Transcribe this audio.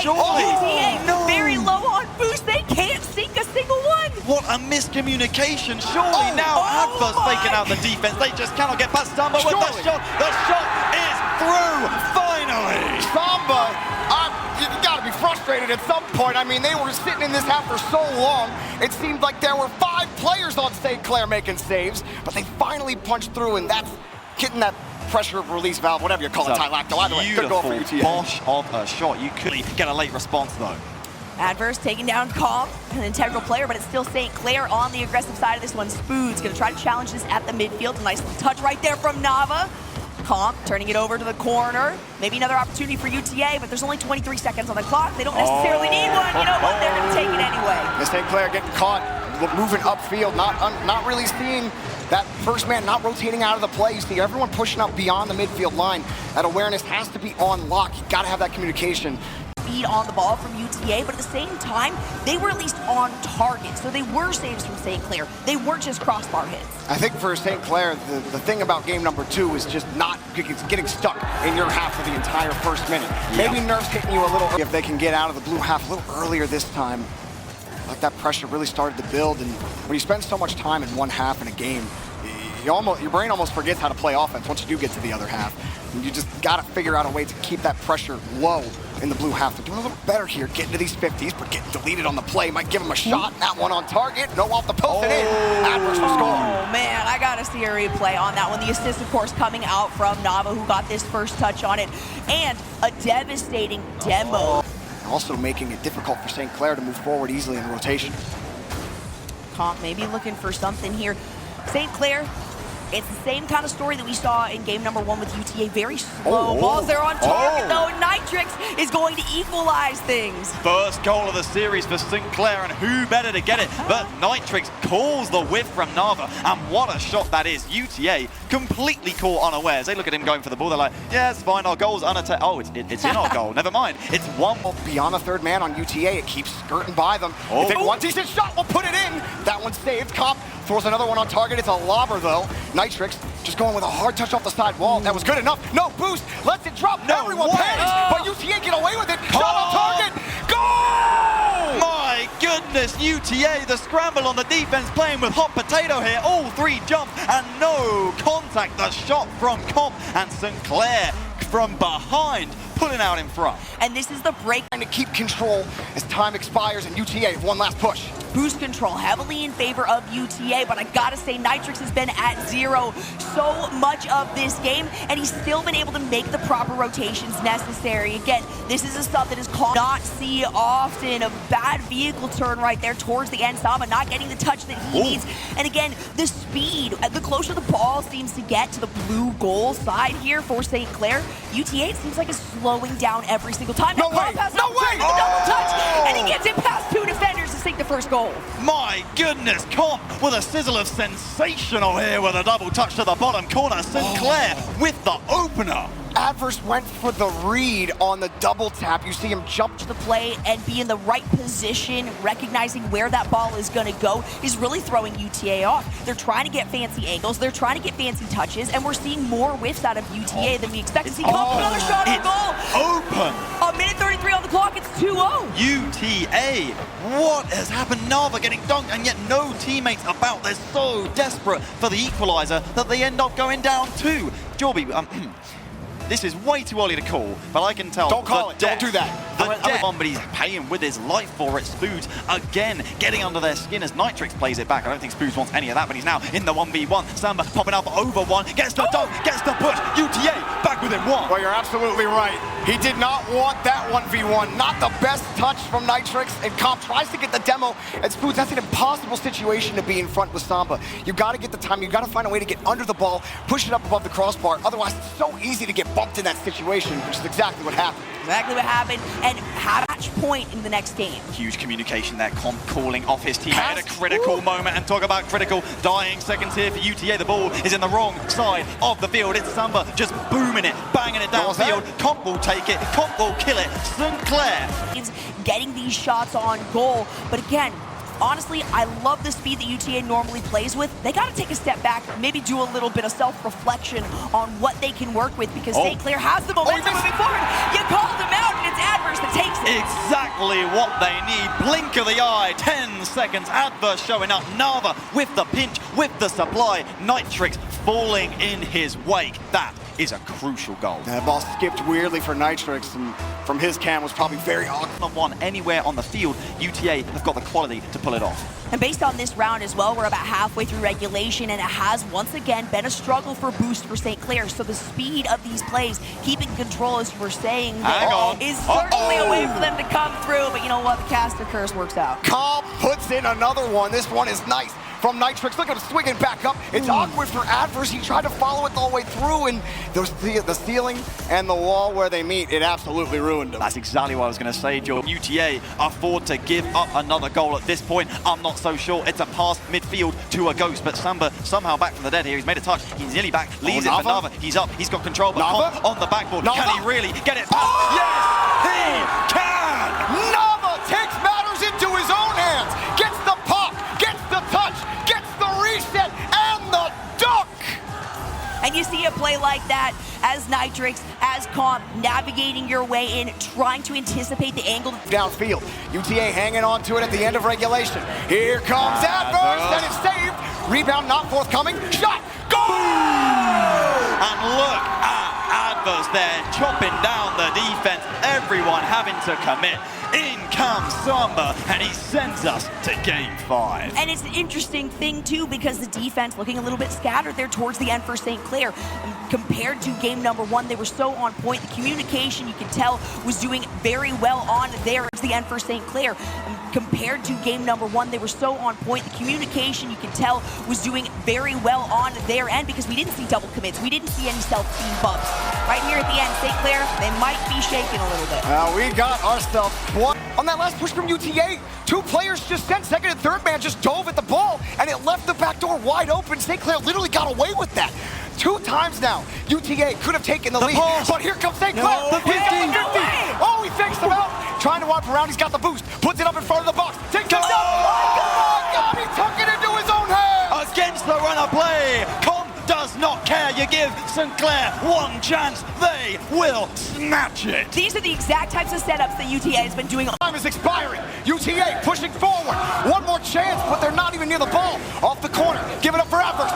away. Surely. UTA No. very low on boost. They can't sink a single one. What a miscommunication. Surely now Adverse faking out the defense. They just cannot get past Samba with the shot. The shot is through, finally. Samba, you gotta be frustrated at some point. I mean, they were sitting in this half for so long. It seemed like there were 5 players on St. Clair making saves, but they finally punched through, and that's hitting that pressure release valve, whatever you call it, Tylacto. Either way, good goal for UTA. Bosh of a shot. You could get a late response, though. Adverse taking down Comp, an integral player, but it's still St. Clair on the aggressive side of this one. Spood's gonna try to challenge this at the midfield. A nice little touch right there from Nava. Comp turning it over to the corner. Maybe another opportunity for UTA, but there's only 23 seconds on the clock. They don't necessarily need one. You know what? They're gonna take it anyway. St. Clair getting caught, moving upfield, not really seeing that first man, not rotating out of the play. You see everyone pushing up beyond the midfield line. That awareness has to be on lock. You gotta have that communication. Speed on the ball from UTA, but at the same time, they were at least on target. So they were saves from St. Clair. They weren't just crossbar hits. I think for St. Clair, the thing about game number 2 is just not getting stuck in your half for the entire first minute. Maybe nerves hitting you a little if they can get out of the blue half a little earlier this time. Like that pressure really started to build, and when you spend so much time in one half in a game, your brain almost forgets how to play offense once you do get to the other half. And you just got to figure out a way to keep that pressure low in the blue half. They're doing a little better here, getting to these 50s, but getting deleted on the play. Might give them a shot. That one on target. No off the post and in. Adverse will score. Oh, man, I got to see a replay on that one. The assist, of course, coming out from Nava, who got this first touch on it. And a devastating demo. Also making it difficult for St. Clair to move forward easily in rotation. Comp maybe looking for something here. St. Clair, it's the same kind of story that we saw in game number 1 with UTA. Very slow balls. They're on target, though. Nitrix is going to equalize things. First goal of the series for St. Clair, and who better to get it but Nitrix calls the whiff from Nava, and what a shot that is. UTA completely caught unawares. They look at him going for the ball. They're like, yeah, it's fine. Our goal's unattacked. Oh, it's in our goal. Never mind. It's one more. Beyond the third man on UTA. It keeps skirting by them. If it one decent shot, we'll put it in. That one's saved. Comp throws another one on target. It's a lobber, though. Nitrix just going with a hard touch off the side wall. That was good enough. No boost. Lets it drop. Everyone panics, but UTA get away with it. Shot on target. Goal! My goodness, UTA, the scramble on the defense, playing with hot potato here. All 3 jump and no contact. The shot from Comp, and St. Clair from behind, pulling out in front. And this is the break. Trying to keep control as time expires, and UTA have one last push. Boost control heavily in favor of UTA, but I gotta say Nitrix has been at 0 so much of this game, and he's still been able to make the proper rotations necessary. Again, this is a sub that is called not see often. A bad vehicle turn right there towards the end. Samba not getting the touch that he needs. And again, the speed, the closer the ball seems to get to the blue goal side here for St. Clair, UTA, it seems like is slowing down every single time. No way! No way! The double touch, and he gets it past 2 defenders to sink the first goal. My goodness, Comp with a sizzle of sensational here with a double touch to the bottom corner. St. Clair with the opener. Adverse went for the read on the double tap. You see him jump to the play and be in the right position, recognizing where that ball is going to go, is really throwing UTA off. They're trying to get fancy angles, they're trying to get fancy touches, and we're seeing more whiffs out of UTA than we expect to see. Another shot on goal. Open. A minute 33 on the clock, it's 2-0. UTA, what has happened? Nava getting dunked, and yet no teammates about. They're so desperate for the equalizer that they end up going down 2. Jorby, this is way too early to call, but I can tell. Don't call it. Don't do that. Somebody's paying with his life for it. Spood again getting under their skin as Nitrix plays it back. I don't think Spood wants any of that, but he's now in the 1v1. Samba popping up over one, gets the dunk, gets the push. UTA back within 1. Well, you're absolutely right. He did not want that 1v1. Not the best touch from Nitrix, and Comp tries to get the demo. And Spood, that's an impossible situation to be in front with Samba. You got to get the time. You got to find a way to get under the ball, push it up above the crossbar. Otherwise, it's so easy to get bumped in that situation, which is exactly what happened. Exactly what happened, and match point in the next game. Huge communication there, Comp calling off his team at a critical moment, and talk about critical dying seconds here for UTA. The ball is in the wrong side of the field. It's Samba just booming it, banging it downfield. Comp will take it, Comp will kill it. St. Clair getting these shots on goal, but again, honestly, I love the speed that UTA normally plays with. They got to take a step back, maybe do a little bit of self-reflection on what they can work with, because St. Clair has the momentum moving forward. You called them out, and it's Adverse that takes it. exactly what they need. Blink of the eye, 10 seconds, Adverse showing up. Nava with the pinch, with the supply. Nitrix falling in his wake. That is a crucial goal. That ball skipped weirdly for Nitrix, and from his cam was probably very awkward. One anywhere on the field, UTA have got the quality to pull it off. And based on this round as well, we're about halfway through regulation, and it has once again been a struggle for boost for St. Clair. So the speed of these plays, keeping control, as you were saying, is certainly a way for them to come through. But you know what? The caster curse works out. Cobb puts in another one. This one is nice from Nitrix. Look at him swinging back up. It's awkward for Adverse. He tried to follow it all the way through, and the ceiling and the wall where they meet, it absolutely ruined him. That's exactly what I was going to say, Joe. UTA afford to give up another goal at this point. I'm not so sure. It's a pass midfield to a Ghost, but Samba somehow back from the dead here. He's made a touch. He's nearly back. Leaves it for Nava. He's up. He's got control, but on the backboard. Can he really get it past? Yes, he can! Nava takes matters into his own hands. Gets the pop, gets the touch, gets the reset, and the duck! And you see a play like that as Nitrix, as Comp, navigating your way in, trying to anticipate the angle. Downfield, UTA hanging on to it at the end of regulation. Here comes Adverse, and it's saved. Rebound not forthcoming. Shot, goal! And look at Adverse there, chopping down the defense. Everyone having to commit. In comes Samba, and he sends us to game 5. And it's an interesting thing, too, because the defense looking a little bit scattered there towards the end for St. Clair. Compared to game number 1, they were so on point. The communication, you could tell, was doing very well on there towards the end for St. Clair. Compared to game number 1, they were so on point. The communication, you could tell, was doing very well on their end because we didn't see double commits. We didn't see any self-team bumps. Right here at the end, St. Clair, they might be shaking a little bit. We got ourselves one. On that last push from UTA, 2 players just sent. Second and third man just dove at the ball, and it left the back door wide open. St. Clair literally got away with that. 2 times now, UTA could have taken the lead, but here comes St. Clair. He's got the 50. Oh, he fakes him out. Trying to wipe around, he's got the boost. Puts it up in front of the box. Takes it down. Oh, God, he took it into his own hands. Against the runner play. Does not care. You give St. Clair one chance, they will snatch it. These are the exact types of setups that UTA has been doing. Time is expiring. UTA pushing forward. One more chance, but they're not even near the ball. Off the corner. Give it up for Adverse.